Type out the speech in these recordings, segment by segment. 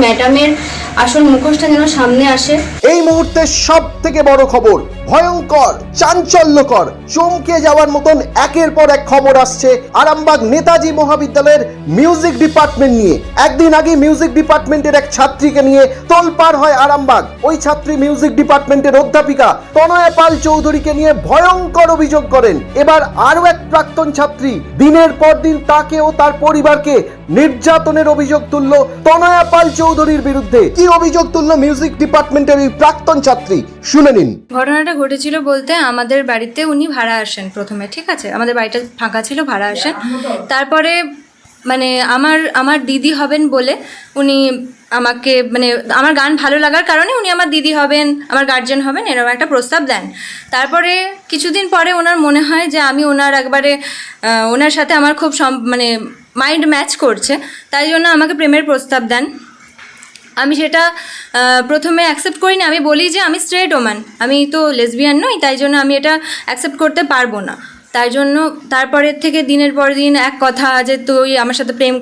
ম্যাডামের আসল মুখোশটা যেন সামনে আসে। এই মুহূর্তে সব থেকে বড় খবর, ভয়ঙ্কর, চাঞ্চল্যকর, চমকে যাওয়ার মতন একের পর এক খবর আসছে আরামবাগ নেতাজি মহাবিদ্যালয়ের মিউজিক ডিপার্টমেন্ট নিয়ে। একদিন আগে মিউজিক ডিপার্টমেন্টের এক ছাত্রীকে নিয়ে তোলপাড় হয় আরামবাগ। ওই ছাত্রী মিউজিক ডিপার্টমেন্টের অধ্যাপিকা তনয়া পাল চৌধুরীকে নিয়ে ভয়ঙ্কর অভিযোগ করেন। এবার আরো এক প্রাক্তন ছাত্রী দিনের পর দিন তাকে ও তার পরিবারকে নির্যাতনের অভিযোগ তুলল তনয়া পাল চৌধুরীর বিরুদ্ধে। কি অভিযোগ তুলল মিউজিক ডিপার্টমেন্টের এই প্রাক্তন ছাত্রী, শুনে নিন। ঘটনাটা ঘটেছিল বলতে আমাদের বাড়িতে উনি ভাড়া আসেন প্রথমে, ঠিক আছে, আমাদের বাড়িটা ফাঁকা ছিল, ভাড়া আসেন। তারপরে মানে আমার দিদি হবেন বলে উনি আমাকে মানে আমার গান ভালো লাগার কারণে উনি আমার দিদি হবেন, আমার গার্জেন হবেন, এরকম একটা প্রস্তাব দেন। তারপরে কিছুদিন পরে ওনার মনে হয় যে আমি ওনার সাথে আমার খুব মানে মাইন্ড ম্যাচ করছে, তাই জন্য আমাকে প্রেমের প্রস্তাব দেন। আমি সেটা প্রথমে অ্যাকসেপ্ট করিনি। আমি বলি যে আমি স্ট্রেট ওম্যান, আমি তো লেসবিয়ান নই, তাই জন্য আমি এটা অ্যাকসেপ্ট করতে পারবো না। তাই জন্য তারপরের থেকে দিনের পর দিন এক কথা যে তুই আমার সাথে প্রেম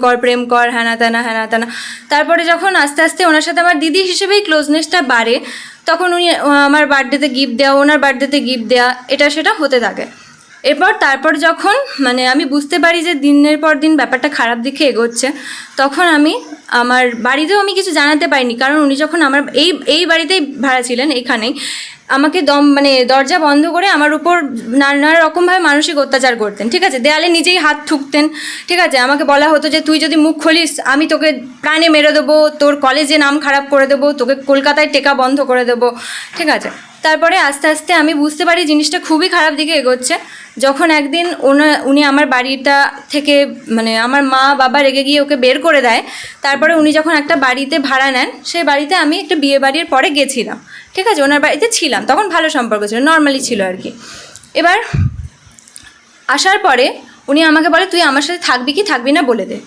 কর, হ্যানা তেনা। তারপরে যখন আস্তে আস্তে ওনার সাথে আমার দিদি হিসেবেই ক্লোজনেসটা বাড়ে, তখন উনি আমার বার্থডেতে গিফট দেওয়া, ওনার বার্থডেতে গিফট দেওয়া, এটা সেটা হতে থাকে। তারপর যখন মানে আমি বুঝতে পারি যে দিনের পর দিন ব্যাপারটা খারাপ দিকে এগোচ্ছে, তখন আমি আমার বাড়িতেও আমি কিছু জানাতে পারিনি, কারণ উনি যখন আমার এই বাড়িতেই ভাড়া ছিলেন, এইখানেই আমাকে মানে দরজা বন্ধ করে আমার উপর নানা রকমভাবে মানসিক অত্যাচার করতেন, ঠিক আছে, দেয়ালে নিজেই হাত ঠুকতেন, ঠিক আছে। আমাকে বলা হতো যে তুই যদি মুখ খুলিস আমি তোকে প্রাণে মেরে দেবো, তোর কলেজে নাম খারাপ করে দেবো, তোকে কলকাতায় টেকা বন্ধ করে দেবো, ঠিক আছে। তারপরে আস্তে আস্তে আমি বুঝতে পারি জিনিসটা খুবই খারাপ দিকে এগোচ্ছে, যখন একদিন উনি আমার বাড়িটা থেকে মানে আমার মা বাবা রেগে গিয়ে ওকে বের করে দেয়। তারপরে উনি যখন একটা বাড়িতে ভাড়া নেন, সেই বাড়িতে আমি একটা বিয়ে বাড়ির পরে গেছিলাম, ঠিক আছে, ওনার বাড়িতে ছিলাম, তখন ভালো সম্পর্ক ছিল, নর্মালি ছিল আর কি। এবার আসার পরে উনি আমাকে বলে তুই আমার সাথে থাকবি কি থাকবি না বলে দে,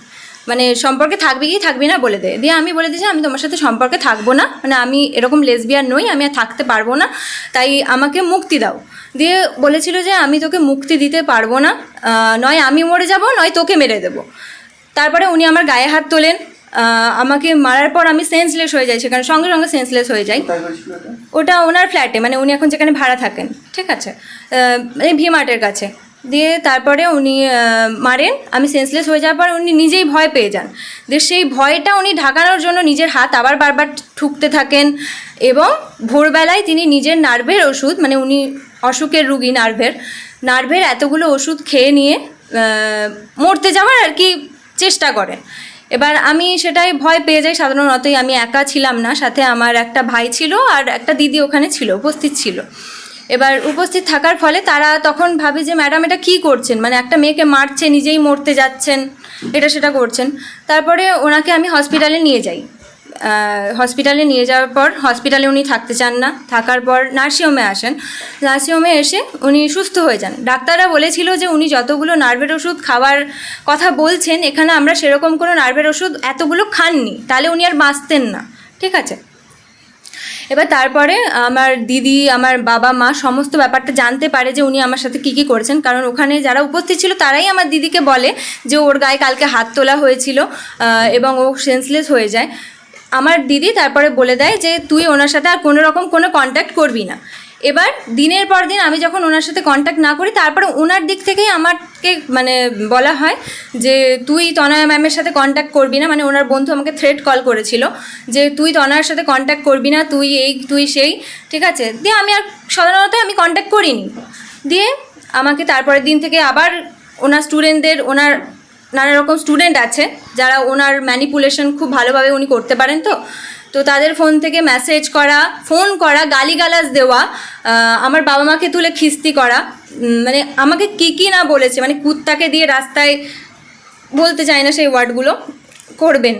মানে সম্পর্কে থাকবি কি থাকবি না বলে দে। দিয়ে আমি বলে দিয়েছি আমি তোমার সাথে সম্পর্কে থাকবো না, মানে আমি এরকম লেসবিয়ান নই, আমি আর থাকতে পারবো না, তাই আমাকে মুক্তি দাও। দিয়ে বলেছিল যে আমি তোকে মুক্তি দিতে পারবো না, নয় আমি মরে যাব নয় তোকে মেরে দেবো। তারপরে উনি আমার গায়ে হাত তোলেন, আমাকে মারার পর আমি সেন্সলেস হয়ে যাই, সেখানে সঙ্গে সঙ্গে সেন্সলেস হয়ে যাই। ওটা ওনার ফ্ল্যাটে, মানে উনি এখন যেখানে ভাড়া থাকেন, ঠিক আছে, এই ভি মার্টের কাছে। দিয়ে তারপরে উনি মারেন, আমি সেন্সলেস হয়ে যাওয়ার পর উনি নিজেই ভয় পেয়ে যান। দিয়ে সেই ভয়টা উনি ঢাকানোর জন্য নিজের হাত আবার বারবার ঠুকতে থাকেন, এবং ভোরবেলায় তিনি নিজের নার্ভের ওষুধ, মানে উনি অসুখের রুগী, নার্ভের এতগুলো ওষুধ খেয়ে নিয়ে মরতে যাওয়ার আর কি চেষ্টা করেন। এবার আমি সেটাই ভয় পেয়ে যাই, সাধারণতই আমি একা ছিলাম না, সাথে আমার একটা ভাই ছিল আর একটা দিদি ওখানে ছিল, উপস্থিত ছিল। এবার উপস্থিত থাকার ফলে তারা তখন ভাবে যে ম্যাডাম এটা কী করছেন, মানে একটা মেয়েকে মারছে, নিজেই মরতে যাচ্ছেন, এটা সেটা করছেন। তারপরে ওনাকে আমি হসপিটালে নিয়ে যাই। হসপিটালে নিয়ে যাওয়ার পর হসপিটালে উনি থাকতে চান না, থাকার পর নার্সিংহোমে আসেন। নার্সিংহোমে এসে উনি সুস্থ হয়ে যান। ডাক্তাররা বলেছিল যে উনি যতগুলো নার্ভের ওষুধ খাওয়ার কথা বলছেন, এখানে আমরা সেরকম কোনো নার্ভের ওষুধ এতগুলো খাননি, তাহলে উনি আর বাঁচতেন না, ঠিক আছে। এবার তারপরে আমার দিদি, আমার বাবা মা সমস্ত ব্যাপারটা জানতে পারে যে উনি আমার সাথে কী করেছেন, কারণ ওখানে যারা উপস্থিত ছিল তারাই আমার দিদিকে বলে যে ওর গায়ে কালকে হাত তোলা হয়েছিল এবং ও সেন্সলেস হয়ে যায়। আমার দিদি তারপরে বলে দেয় যে তুই ওনার সাথে আর কোনো রকম কোনো কন্ট্যাক্ট করবি না। এবার দিনের পর দিন আমি যখন ওনার সাথে কন্ট্যাক্ট না করি, তারপরে ওনার দিক থেকেই আমাকে মানে বলা হয় যে তুই তনয়া ম্যামের সাথে কন্ট্যাক্ট করবি না, মানে ওনার বন্ধু আমাকে থ্রেট কল করেছিল যে তুই তনয়ার সাথে কন্ট্যাক্ট করবি না, তুই এই তুই সেই, ঠিক আছে। দিয়ে আমি আর সাধারণত আমি কন্ট্যাক্ট করিনি। দিয়ে আমাকে তারপরের দিন থেকে আবার ওনার স্টুডেন্টদের, ওনার নানা রকম স্টুডেন্ট আছে যারা ওনার ম্যানিপুলেশন খুব ভালোভাবে উনি করতে পারেন, তো তাদের ফোন থেকে মেসেজ করা, ফোন করা, গালিগালাজ দেওয়া, আমার বাবা মাকে তুলে খিস্তি করা, মানে আমাকে কী না বলেছে, মানে কুত্তাকে দিয়ে রাস্তায়, বলতে চাই না সেই ওয়ার্ডগুলো করবেন।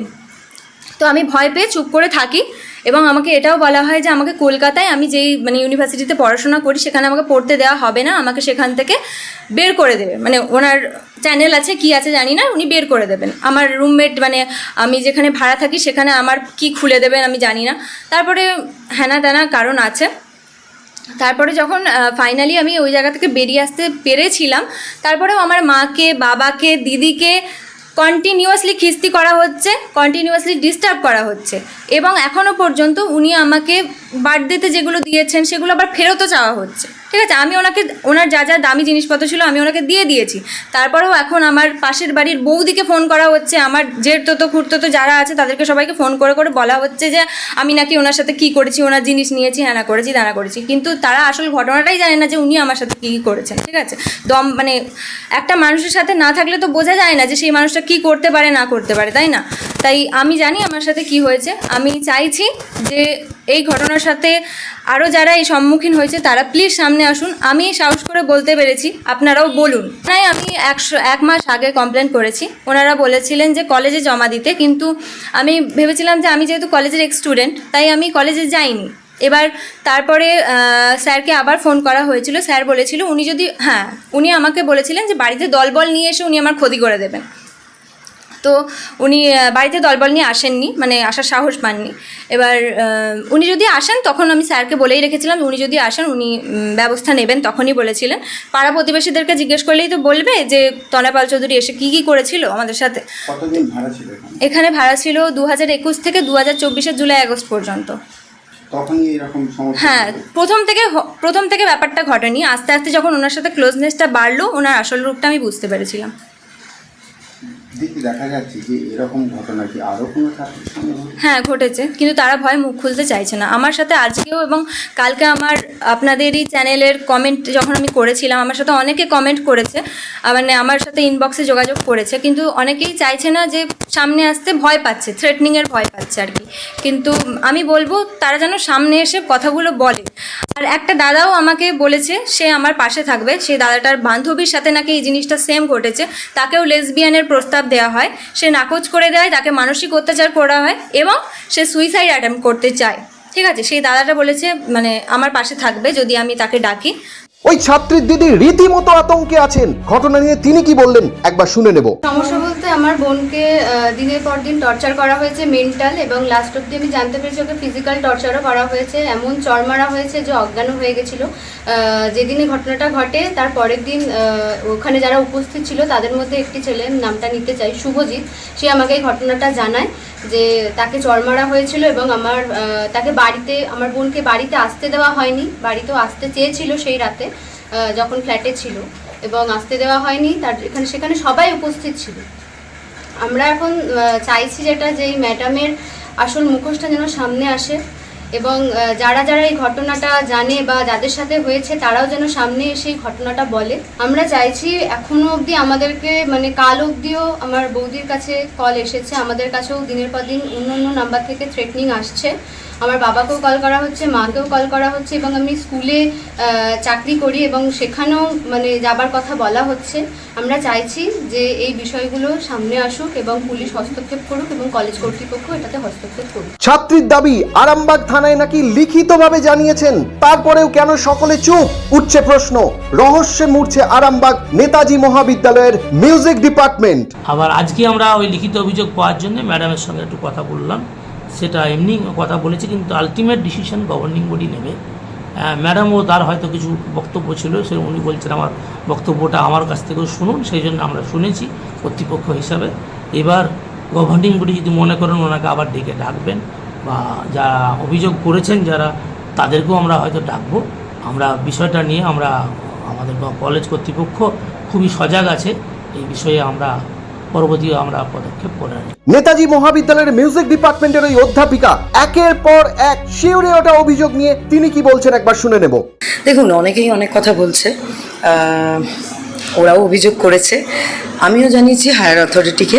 তো আমি ভয় পেয়ে চুপ করে থাকি, এবং আমাকে এটাও বলা হয় যে আমাকে কলকাতায় আমি যেই মানে ইউনিভার্সিটিতে পড়াশোনা করি সেখানে আমাকে পড়তে দেওয়া হবে না, আমাকে সেখান থেকে বের করে দেবে, মানে ওনার চ্যানেল আছে কি আছে জানি না, উনি বের করে দেবেন। আমার রুমমেট মানে আমি যেখানে ভাড়া থাকি সেখানে আমার কি খুলে দেবেন আমি জানি না। তারপরে হ্যানা তেনা কারণ আছে। তারপরে যখন ফাইনালি আমি ওই জায়গা থেকে বেরিয়ে আসতে পেরেছিলাম, তারপরেও আমার মাকে, বাবাকে, দিদিকে কন্টিনিউয়াসলি খিস্তি করা হচ্ছে, কন্টিনিউয়াসলি ডিস্টার্ব করা হচ্ছে, এবং এখনও পর্যন্ত উনি আমাকে বার্থডেতে যেগুলো দিয়েছেন সেগুলো আবার ফেরতও চাওয়া হচ্ছে। ঠিক আছে, আমি ওনার যা যা দামি জিনিসপত্র ছিল আমি ওনাকে দিয়ে দিয়েছি, তারপরেও এখন আমার পাশের বাড়ির বৌদিকে ফোন করা হচ্ছে, আমার জেঠতো খুড়তো যারা আছে তাদেরকে সবাইকে ফোন করে করে বলা হচ্ছে যে আমি নাকি ওনার সাথে কী করেছি, ওনার জিনিস নিয়েছি, হ্যাঁ করেছি দানা করেছি, কিন্তু তারা আসল ঘটনাটাই জানে না যে উনি আমার সাথে কী করেছেন। ঠিক আছে, মানে একটা মানুষের সাথে না থাকলে তো বোঝা যায় না যে সেই মানুষটা কী করতে পারে না করতে পারে, তাই না? তাই আমি জানি আমার সাথে কি হয়েছে। আমি চাইছি যে এই ঘটনার সাথে আরও যারা এই সম্মুখীন হয়েছে তারা প্লিজ সামনে আসুন। আমি সাহস করে বলতে পেরেছি, আপনারাও বলুন। তাই আমি 1 মাস আগে কমপ্লেন করেছি, ওনারা বলেছিলেন যে কলেজে জমা দিতে, কিন্তু আমি ভেবেছিলাম যে আমি যেহেতু কলেজের এক্স স্টুডেন্ট তাই আমি কলেজে যাইনি। এবার তারপরে স্যারকে আবার ফোন করা হয়েছিল, স্যার বলেছিল উনি আমাকে বলেছিলেন যে বাড়িতে দলবল নিয়ে এসে উনি আমার ক্ষতি করে দেবেন। তো উনি বাড়িতে দলবল নিয়ে আসেননি, মানে আসার সাহস পাননি। এবার উনি যদি আসেন, তখন আমি স্যারকে বলেই রেখেছিলাম উনি যদি আসেন উনি ব্যবস্থা নেবেন, তখনই বলেছিলেন। পাড়া প্রতিবেশীদেরকে জিজ্ঞেস করলেই তো বলবে যে তনয় পাল চৌধুরী এসে কী কী করেছিল আমাদের সাথে। কতদিন ভাড়া ছিল এখানে ভাড়া ছিল 2021 থেকে 2024 জুলাই আগস্ট পর্যন্ত। তখনই এরকম সমস্যা? হ্যাঁ, প্রথম থেকে ব্যাপারটা ঘটেনি, আস্তে আস্তে যখন ওনার সাথে ক্লোজনেসটা বাড়লো ওনার আসল রূপটা আমি বুঝতে পেরেছিলাম। দেখা যাচ্ছে যে এরকম ঘটনা কি আরও কোনো ছাত্রের সঙ্গে ঘটেছে? হ্যাঁ ঘটেছে, কিন্তু তারা ভয় মুখ খুলতে চাইছে না। আমার সাথে আজকেও এবং কালকে আপনাদেরই চ্যানেলের কমেন্ট যখন আমি করেছিলাম, আমার সাথে অনেকে কমেন্ট করেছে, মানে আমার সাথে ইনবক্সে যোগাযোগ করেছে, কিন্তু অনেকেই চাইছে না, যে সামনে আসতে ভয় পাচ্ছে, থ্রেটনিংয়ের ভয় পাচ্ছে আর কি। কিন্তু আমি বলবো তারা যেন সামনে এসে কথাগুলো বলে। আর একটা দাদাও আমাকে বলেছে সে আমার পাশে থাকবে, সেই দাদাটার বান্ধবীর সাথে নাকি এই জিনিসটা সেম ঘটেছে, তাকেও লেসবিয়ানের প্রস্তাব দেওয়া হয়, সে নাকচ করে দেয়, তাকে মানসিক অত্যাচার করা হয় এবং সে সুইসাইড অ্যাটেম্প্ট করতে চায়। ঠিক আছে, সেই দাদাটা বলেছে মানে আমার পাশে থাকবে যদি আমি তাকে ডাকি। ওই ছাত্রীর দিদি রীতিমতো আতঙ্কে আছেন, ঘটনা নিয়ে তিনি কি বললেন একবার শুনে নেব। সমস্যা বলতে আমার বোনকে দিনের পর দিন টর্চার করা হয়েছে, মেন্টাল, এবং লাস্ট অব্দি আমি জানতে পেরেছি ওকে ফিজিক্যাল টর্চারও করা হয়েছে, এমন চড় মারা হয়েছে যে অজ্ঞান হয়ে গেছিল। যেদিনে ঘটনাটা ঘটে তার পরের দিন ওখানে যারা উপস্থিত ছিল তাদের মধ্যে একটি ছেলে, নামটা নিতে চাই, শুভজিৎ, সে আমাকে এই ঘটনাটা জানায় যে তাকে চড় মারা হয়েছিল এবং তাকে আমার বোনকে বাড়িতে আসতে দেওয়া হয়নি। বাড়িতেও আসতে চেয়েছিল সেই রাতে যখন ফ্ল্যাটে ছিল, এবং আসতে দেওয়া হয়নি। সেখানে সবাই উপস্থিত ছিল। আমরা এখন চাইছি যেটা, যে এই ম্যাডামের আসল মুখোশটা যেন সামনে আসে, এবং যারা যারা এই ঘটনাটা জানে বা যাদের সাথে হয়েছে তারাও যেন সামনে এসে এই ঘটনাটা বলে। আমরা চাইছি, এখনও অবধি আমাদেরকে, মানে কাল অবধিও আমার বৌদির কাছে কল এসেছে, আমাদের কাছেও দিনের পর দিন অন্য নাম্বার থেকে থ্রেটনিং আসছে। আমার বাবাকেও কল করা হচ্ছে, মাকেও কল করা হচ্ছে, এবং আমি স্কুলে চাকরি করি এবং সেখানেও মানে যাবার কথা বলা হচ্ছে। আমরা চাইছি যে এই বিষয়গুলো সামনে আসুক এবং পুলিশ হস্তক্ষেপ করুক এবং কলেজ কর্তৃপক্ষ এটাতে হস্তক্ষেপ করুক। ছাত্রীর দাবি আরামবাগ থানায় নাকি লিখিতভাবে জানিয়েছেন, তারপরেও কেন সকলে চুপ? উঠছে প্রশ্ন, রহস্যে মুড়ছে আরামবাগ নেতাজি মহাবিদ্যালয়ের মিউজিক ডিপার্টমেন্ট। আবার আজকে আমরা ওই লিখিত অভিযোগ পাওয়ার জন্য ম্যাডামের সঙ্গে একটু কথা বললাম, সেটা এমনি কথা বলেছি, কিন্তু আলটিমেট ডিসিশন গভর্নিং বডি নেবে। ম্যাডামও তার হয়তো কিছু বক্তব্য ছিল, সে উনি বলছেন আমার বক্তব্যটা আমার কাছ থেকেও শুনুন, সেই জন্য আমরা শুনেছি কর্তৃপক্ষ হিসাবে। এবার গভর্নিং বডি যদি মনে করেন ওনাকে আবার ডেকে ডাকবেন, বা যারা অভিযোগ করেছেন যারা, তাদেরকেও আমরা হয়তো ডাকবো। আমরা বিষয়টা নিয়ে আমাদের কলেজ কর্তৃপক্ষ খুবই সজাগ আছে এই বিষয়ে, পরবর্তী পদক্ষেপ করে নিই। নেতাজি মহাবিদ্যালয়ের মিউজিক ডিপার্টমেন্টের ওই অধ্যাপিকা একের পর এক শিউরে ওঠা অভিযোগ নিয়ে তিনি কি বলছেন একবার শুনে নেব। দেখুন, অনেকেই অনেক কথা বলছে, ওরাও অভিযোগ করেছে, আমিও জানিয়েছি হায়ার অথরিটিকে।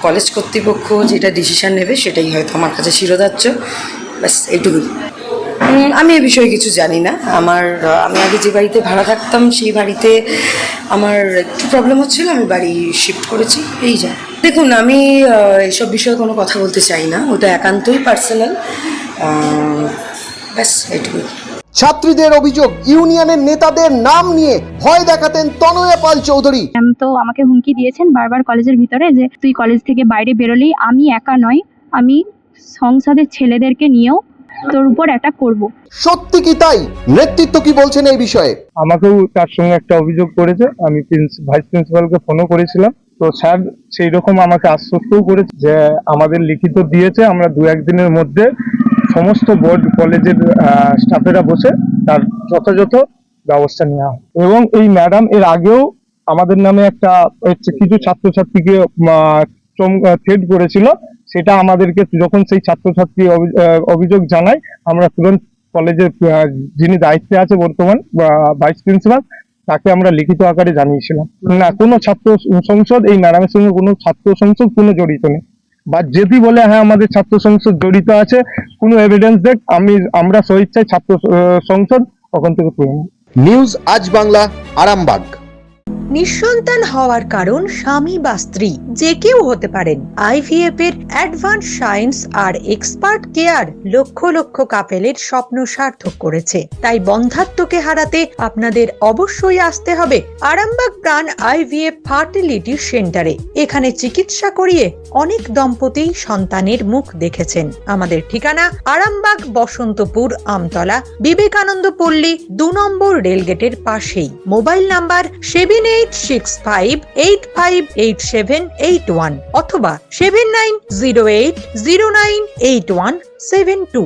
কলেজ কর্তৃপক্ষ যেটা ডিসিশন নেবে সেটাই হয়তো আমার কাছে শিরোধার্য, ব্যাস এইটুকুই। আমি এ বিষয়ে কিছু জানি না। আমি আগে যে বাড়িতে ভাড়া থাকতাম সেই বাড়িতে আমার একটু প্রবলেম হচ্ছিল, আমি বাড়ি শিফট করেছি, এই যা। দেখুন, আমি এসব বিষয়ে কোনো কথা বলতে চাই না, ওটা একান্তই পার্সোনাল, ব্যাস এইটুকুই। ছাত্রীদের অভিযোগ, ইউনিয়নের নেতাদের নাম নিয়ে ভয় দেখাতেন তনয়া পাল চৌধুরী। তো আমাকে হুমকি দিয়েছেন বারবার কলেজের ভিতরে যে তুই কলেজ থেকে বাইরে বেরোলেই আমি একা নয়, আমি সংসদের ছেলেদেরকে নিয়েও তোর উপর অ্যাটাক করব। সত্যি কি তাই? নেতৃত্ব কি বলছেন এই বিষয়ে? আমাকেও তার সঙ্গে একটা অভিযোগ করেছে, আমি ভাইস প্রিন্সিপালকে ফোনও করেছিলাম, তো তো স্যার সেই রকম আমাকে আশ্বস্তও করেছে যে আমাদের লিখিত দিয়েছে, আমরা 2-1 দিনের মধ্যে সমস্ত বোর্ড কলেজের স্টাফেরা বসে তার যথাযথ ব্যবস্থা নেওয়া হয়। এবং এই ম্যাডাম এর আগেও আমাদের নামে একটা কিছু ছাত্রছাত্রীকে থ্রেট করেছিল, সেটা আমাদেরকে যখন সেই ছাত্রছাত্রী অভিযোগ জানায়, আমরা তুরন্ত কলেজের যিনি দায়িত্বে আছে বর্তমান ভাইস প্রিন্সিপাল, তাকে আমরা লিখিত আকারে জানিয়েছিলাম। না, কোনো ছাত্র সংসদ এই ম্যাডামের সঙ্গে কোনো ছাত্র সংসদ কোনো জড়িত নেই। বা যদি বলে হ্যাঁ আমাদের ছাত্র সংসদ জড়িত আছে, কোনো এভিডেন্স দেখ, আমরা স্বেচ্ছায় ছাত্র সংসদ ওখান থেকে তুলে নিই। নিউজ আজ বাংলা, আরামবাগ। নিঃসন্তান হওয়ার কারণ স্বামী বা স্ত্রী যে কেউ হতে পারেন। আইভিএফ এর অ্যাডভান্স সায়েন্স আর এক্সপার্ট কেয়ার লক্ষ লক্ষ কাপেলের স্বপ্ন সার্থক করেছে। তাই বন্ধাত্বকে হারাতে আপনাদের অবশ্যই আসতে হবে আরামবাগ প্রাণ আইভিএফ ফার্টিলিটি সেন্টারে। এখানে চিকিৎসা করিয়ে অনেক দম্পতি সন্তানের মুখ দেখেছেন। আমাদের ঠিকানা আরামবাগ বসন্তপুর আমতলা বিবেকানন্দ পল্লী 2 নম্বর রেলগেটের পাশেই। মোবাইল নাম্বার 7865858781 অথবা 7908098172।